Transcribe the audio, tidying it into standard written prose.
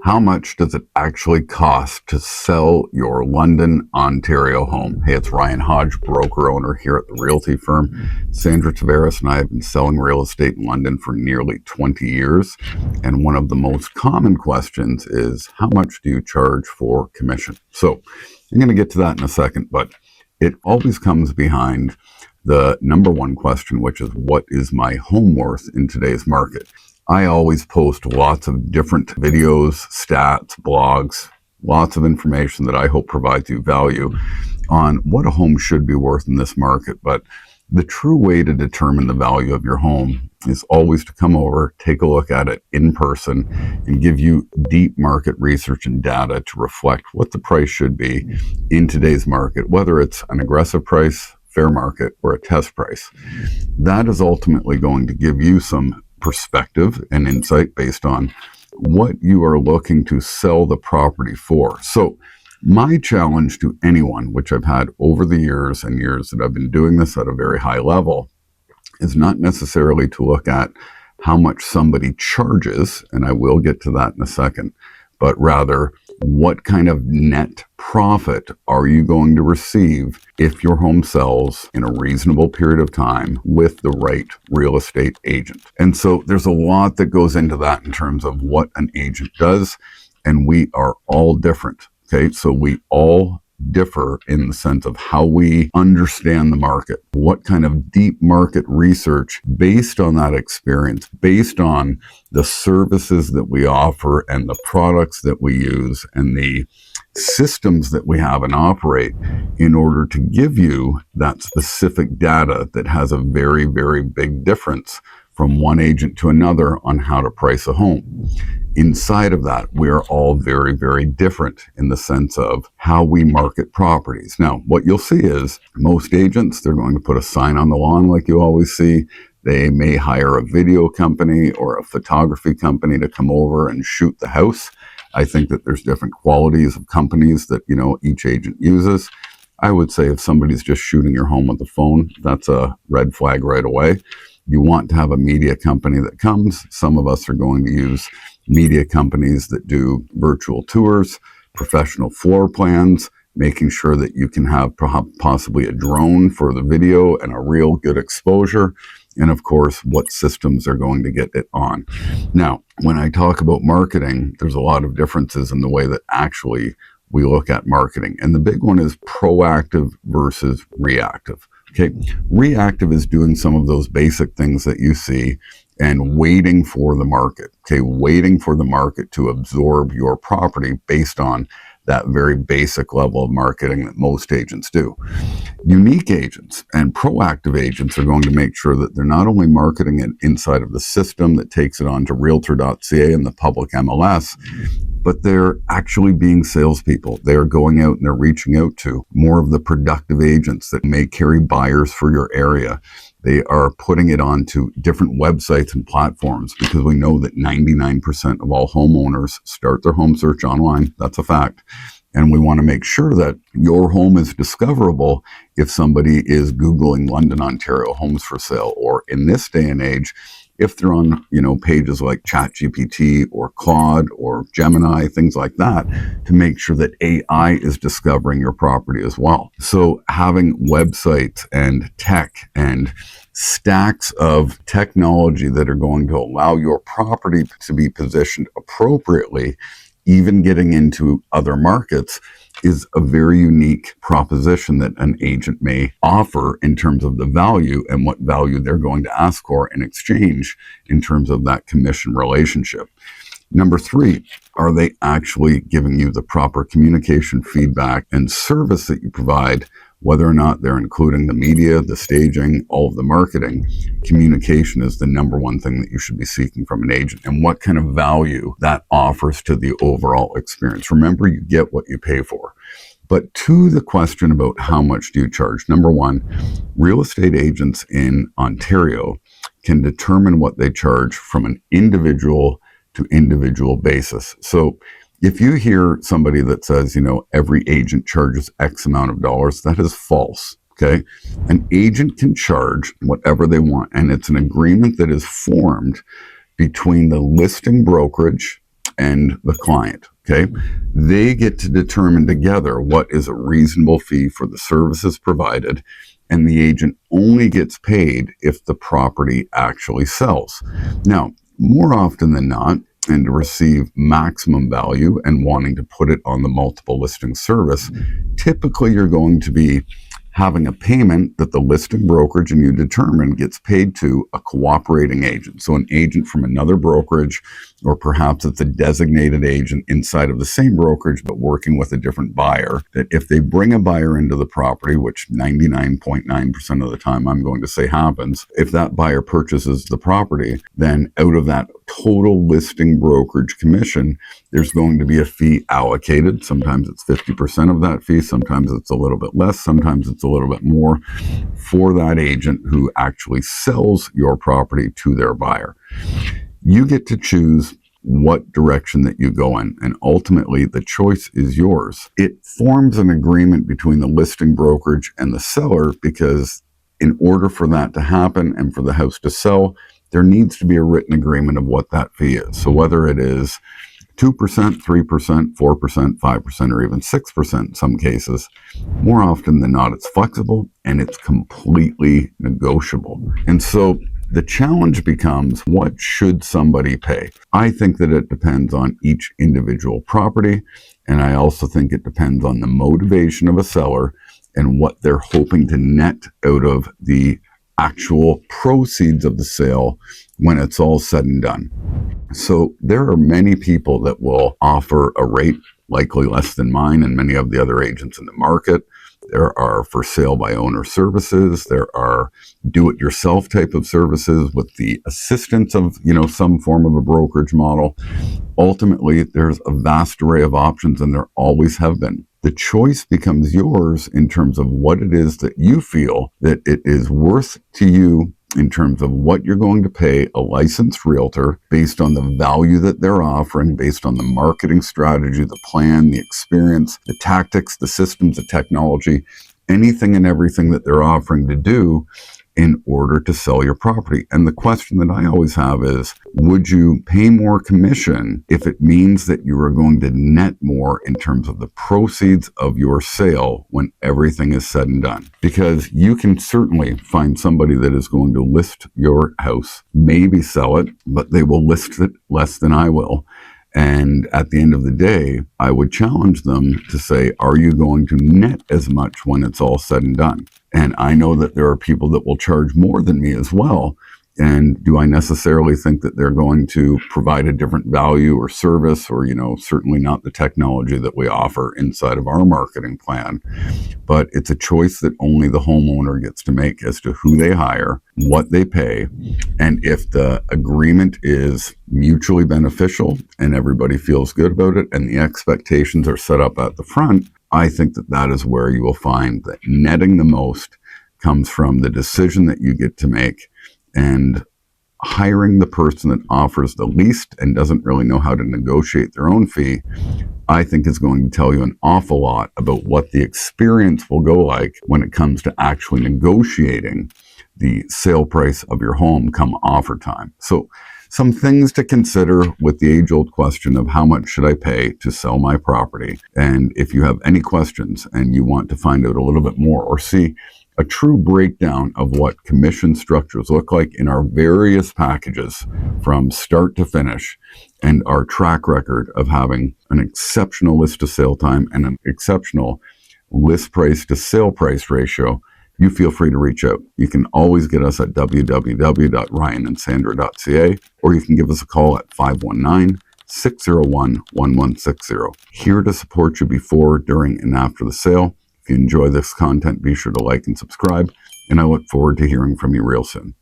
How much does it actually cost to sell your London, Ontario home? Hey, it's Ryan Hodge, broker owner here at the Realty firm. Sandra, Tavares, and I have been selling real estate in London for nearly 20 years. And one of the most common questions is, how much do you charge for commission? So I'm going to get to that in a second, but it always comes behind the number one question, which is, what is my home worth in today's market? I always post lots of different videos, stats, blogs, lots of information that I hope provides you value on what a home should be worth in this market. But the true way to determine the value of your home is always to come over, take a look at it in person, and give you deep market research and data to reflect what the price should be in today's market, whether it's an aggressive price, fair market, or a test price. That is ultimately going to give you some perspective and insight based on what you are looking to sell the property for. So my challenge to anyone, which I've had over the years and years that I've been doing this at a very high level, is not necessarily to look at how much somebody charges, and I will get to that in a second, but rather what kind of net profit are you going to receive if your home sells in a reasonable period of time with the right real estate agent. And so there's a lot that goes into that in terms of what an agent does, and we are all different. Okay, so we all differ in the sense of how we understand the market, what kind of deep market research based on that experience, based on the services that we offer and the products that we use and the systems that we have and operate in order to give you that specific data that has a very, very big difference from one agent to another on how to price a home. Inside of that, we're all very, very different in the sense of how we market properties. Now, what you'll see is most agents, they're going to put a sign on the lawn like you always see. They may hire a video company or a photography company to come over and shoot the house. I think that there's different qualities of companies that, each agent uses. I would say if somebody's just shooting your home with a phone, that's a red flag right away. You want to have a media company that comes. Some of us are going to use media companies that do virtual tours, professional floor plans, making sure that you can have possibly a drone for the video and a real good exposure. And of course, what systems are going to get it on. Now, when I talk about marketing, there's a lot of differences in the way that actually we look at marketing. And the big one is proactive versus reactive. Okay, reactive is doing some of those basic things that you see and waiting for the market. Okay, waiting for the market to absorb your property based on that very basic level of marketing that most agents do. Unique agents and proactive agents are going to make sure that they're not only marketing it inside of the system that takes it onto realtor.ca and the public MLS, but they're actually being salespeople. They are going out and they're reaching out to more of the productive agents that may carry buyers for your area. They are putting it onto different websites and platforms because we know that 99% of all homeowners start their home search online. That's a fact. And we want to make sure that your home is discoverable if somebody is Googling London, Ontario homes for sale, or in this day and age, if they're on, pages like ChatGPT or Claude or Gemini, things like that, to make sure that AI is discovering your property as well. So having websites and tech and stacks of technology that are going to allow your property to be positioned appropriately, even getting into other markets, is a very unique proposition that an agent may offer in terms of the value and what value they're going to ask for in exchange in terms of that commission relationship. Number 3, are they actually giving you the proper communication, feedback, and service that you provide, whether or not they're including the media, the staging, all of the marketing? Communication is the number one thing that you should be seeking from an agent, and what kind of value that offers to the overall experience. Remember, you get what you pay for. But to the question about how much do you charge, number 1, real estate agents in Ontario can determine what they charge from an individual to individual basis. So if you hear somebody that says, every agent charges X amount of dollars, that is false. Okay. An agent can charge whatever they want. And it's an agreement that is formed between the listing brokerage and the client. Okay. They get to determine together what is a reasonable fee for the services provided, and the agent only gets paid if the property actually sells. Now, more often than not, and to receive maximum value and wanting to put it on the multiple listing service, typically you're going to be having a payment that the listing brokerage and you determine gets paid to a cooperating agent. So an agent from another brokerage, or perhaps it's a designated agent inside of the same brokerage but working with a different buyer, that if they bring a buyer into the property, which 99.9% of the time I'm going to say happens, if that buyer purchases the property, then out of that total listing brokerage commission, there's going to be a fee allocated. Sometimes it's 50% of that fee, sometimes it's a little bit less, sometimes it's a little bit more, for that agent who actually sells your property to their buyer. You get to choose what direction that you go in, and ultimately the choice is yours. It forms an agreement between the listing brokerage and the seller, because in order for that to happen and for the house to sell, there needs to be a written agreement of what that fee is. So whether it is 2%, 3%, 4%, 5%, or even 6% in some cases, more often than not, it's flexible and it's completely negotiable. And so the challenge becomes, what should somebody pay? I think that it depends on each individual property, and I also think it depends on the motivation of a seller and what they're hoping to net out of the actual proceeds of the sale when it's all said and done. So there are many people that will offer a rate likely less than mine and many of the other agents in the market. There are for sale by owner services. There are do-it-yourself type of services with the assistance of, some form of a brokerage model. Ultimately, there's a vast array of options, and there always have been. The choice becomes yours in terms of what it is that you feel that it is worth to you, in terms of what you're going to pay a licensed realtor based on the value that they're offering, based on the marketing strategy, the plan, the experience, the tactics, the systems, the technology, anything and everything that they're offering to do in order to sell your property. And the question that I always have is, would you pay more commission if it means that you are going to net more in terms of the proceeds of your sale when everything is said and done? Because you can certainly find somebody that is going to list your house, maybe sell it, but they will list it less than I will. And at the end of the day, I would challenge them to say, are you going to net as much when it's all said and done? And I know that there are people that will charge more than me as well. And do I necessarily think that they're going to provide a different value or service, or, certainly not the technology that we offer inside of our marketing plan? But it's a choice that only the homeowner gets to make as to who they hire, what they pay, and if the agreement is mutually beneficial and everybody feels good about it and the expectations are set up at the front, I think that that is where you will find that netting the most comes from the decision that you get to make, and hiring the person that offers the least and doesn't really know how to negotiate their own fee, I think is going to tell you an awful lot about what the experience will go like when it comes to actually negotiating the sale price of your home come offer time. So some things to consider with the age-old question of how much should I pay to sell my property? And if you have any questions and you want to find out a little bit more or see a true breakdown of what commission structures look like in our various packages from start to finish, and our track record of having an exceptional list to sale time and an exceptional list price to sale price ratio, you feel free to reach out. You can always get us at www.ryanandsandra.ca, or you can give us a call at 519-601-1160. Here to support you before, during, and after the sale. If you enjoy this content, be sure to like and subscribe, and I look forward to hearing from you real soon.